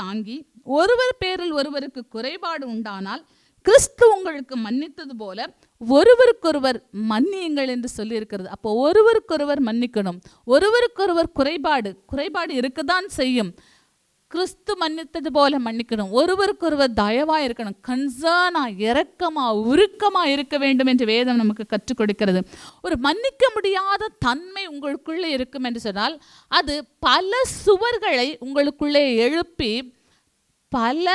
தாங்கி ஒருவர் பேரில் ஒருவருக்கு குறைபாடு உண்டானால் கிறிஸ்து உங்களுக்கு மன்னித்தது போல ஒருவருக்கொருவர் மன்னியுங்கள் என்று சொல்லி இருக்கிறது. அப்போ ஒருவருக்கொருவர் மன்னிக்கணும். ஒருவருக்கொருவர் குறைபாடு இருக்கதான் செய்யும். கிறிஸ்து மன்னித்தது போல மன்னிக்கணும். ஒருவருக்கொருவர் தயவா இருக்கணும். கன்சர்னா, இரக்கமா, உருக்கமா இருக்க வேண்டும் என்று வேதம் நமக்கு கற்றுக் கொடுக்கிறது. ஒரு மன்னிக்க முடியாத தன்மை உங்களுக்குள்ளே இருக்கும் என்று சொன்னால் அது பல சுவர்களை உங்களுக்குள்ளே எழுப்பி பல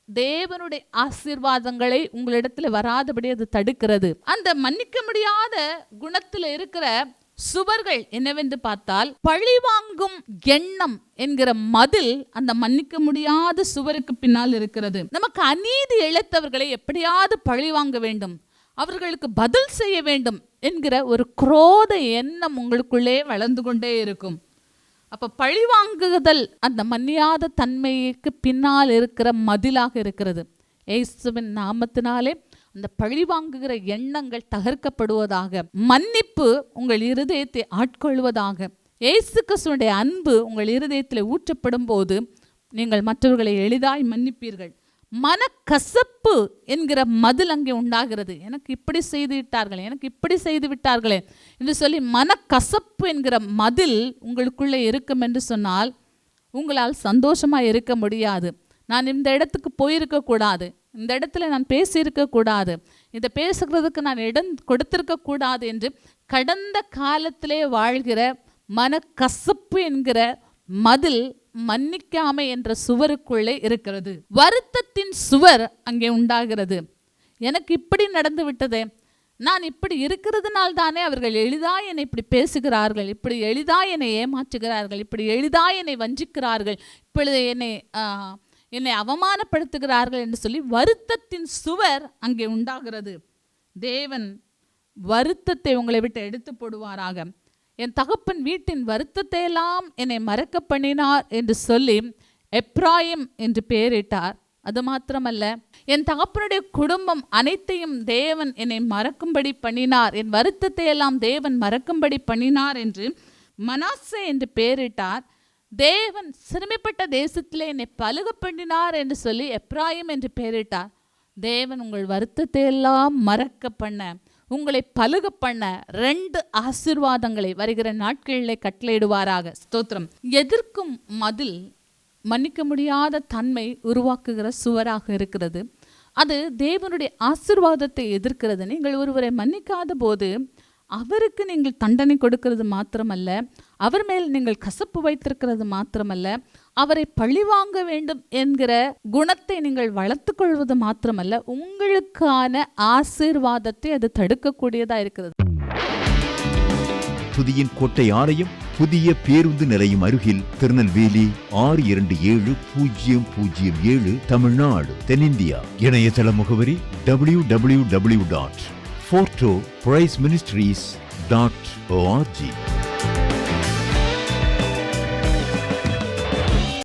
தேவனுடைய ஆசீர்வாதங்களை உங்களிடத்தில் வராதபடி அது தடுக்கிறது. அந்த மன்னிக்க முடியாத குணத்தில் இருக்கிற சுவர்கள் என்னவென்று பார்த்தால் பழிவாங்கும் எண்ணம் என்கிற மதில் அந்த மன்னிக்க முடியாத சுவருக்கு பின்னால் இருக்கிறது. நமக்கு அநீதி இழைத்தவர்களை எப்படியாவது பழிவாங்க வேண்டும், அவர்களுக்கு பதில் செய்ய வேண்டும் என்கிற ஒரு குரோத எண்ணம் உங்களுக்குள்ளே வளர்ந்து கொண்டே இருக்கும். அப்ப பழிவாங்குதல் அந்த மன்னியாத தன்மைக்கு பின்னால் இருக்கிற மதிலாக இருக்கிறது. இயேசுவின் நாமத்தினாலே அந்த பழிவாங்குகிற எண்ணங்கள் தகர்க்கப்படுவதாக. மன்னிப்பு உங்கள் இருதயத்தை ஆட்கொள்வதாக. இயேசு கிறிஸ்துவினுடைய அன்பு உங்கள் இருதயத்தில் ஊற்றப்படும் போது நீங்கள் மற்றவர்களை எளிதாய் மன்னிப்பீர்கள். மனக்கசப்பு என்கிற மதில் அங்கே உண்டாகிறது. எனக்கு இப்படி செய்து விட்டார்களே, எனக்கு இப்படி செய்து விட்டார்களே என்று சொல்லி மனக்கசப்பு என்கிற மதில் உங்களுக்குள்ளே இருக்கும் என்று சொன்னால் உங்களால் சந்தோஷமாக இருக்க முடியாது. நான் இந்த இடத்துக்கு போயிருக்க கூடாது, இந்த இடத்துல நான் பேசியிருக்க கூடாது, இதை பேசுகிறதுக்கு நான் இடம் கொடுத்திருக்க கூடாது என்று கடந்த காலத்திலே வாழ்கிற மனக்கசப்பு என்கிற மதில் மன்னிக்காமை என்ற சுவருக்குள்ளே இருக்கிறது. வருத்தத்தின் சுவர் அங்கே உண்டாகிறது. எனக்கு இப்படி நடந்து விட்டதே, நான் இப்படி இருக்கிறதுனால தானே அவர்கள் எளிதாய் என்னை இப்படி பேசுகிறார்கள், இப்படி எளிதாய் என்னை ஏமாற்றுகிறார்கள், இப்படி எளிதாய் என்னை வஞ்சிக்கிறார்கள், இப்பொழுது என்னை அவமானப்படுத்துகிறார்கள் என்று சொல்லி வருத்தத்தின் சுவர் அங்கே உண்டாகிறது. தேவன் வருத்தத்தை உங்களை விட்டு எடுத்து போடுவாராக. என் தகப்பன் வீட்டின் வருத்தத்தை எல்லாம் என்னை மறக்க பண்ணினார் என்று சொல்லி எப்ராயிம் என்று பெயரிட்டார். அது மாத்திரமல்ல, என் தகப்பனுடைய குடும்பம் அனைத்தையும் தேவன் என்னை மறக்கும்படி பண்ணினார், என் வருத்தத்தை எல்லாம் தேவன் மறக்கும்படி பண்ணினார் என்று மனாசே என்று பெயரிட்டார். தேவன் சிறுமைப்பட்ட தேசத்திலே என்னை பலுக பண்ணினார் என்று சொல்லி எப்ராயிம் என்று பெயரிட்டார். தேவன் உங்கள் வருத்தத்தை எல்லாம் மறக்க பண்ண, உங்களை பலுக பண்ண 2 ஆசீர்வாதங்களை வருகிற நாட்களிலே கட்டளையிடுவாராக. ஸ்தோத்திரம். எதிர்க்கும் மதில் மன்னிக்க முடியாத தன்மை உருவாக்குகிற சுவராக இருக்கிறது. அது தேவனுடைய ஆசீர்வாதத்தை எதிர்க்கிறது. நீங்கள் ஒருவரை மன்னிக்காத போது அவருக்கு நீங்கள் தண்டனை கொடுக்கிறது மாத்திரமல்ல, அவர் மேல் நீங்கள் கசப்பு வைத்திருக்கிறது மாத்திரமல்ல, அவரை பழிவாங்க வேண்டும் என்கிற குணத்தை நீங்கள் வளர்த்து கொள்வது மாத்திரமல்ல, உங்களுக்கான ஆசீர்வாதத்தை அது தடுக்கக்கூடியதா இருக்கிறது. துதியின் கோட்டை ஆலயம் புதிய பேருந்து நிலையம் அருகில், திருநெல்வேலி 620007 தமிழ்நாடு, தென்னிந்தியா. இணையதள முகவரி www.fortopriceministries.org.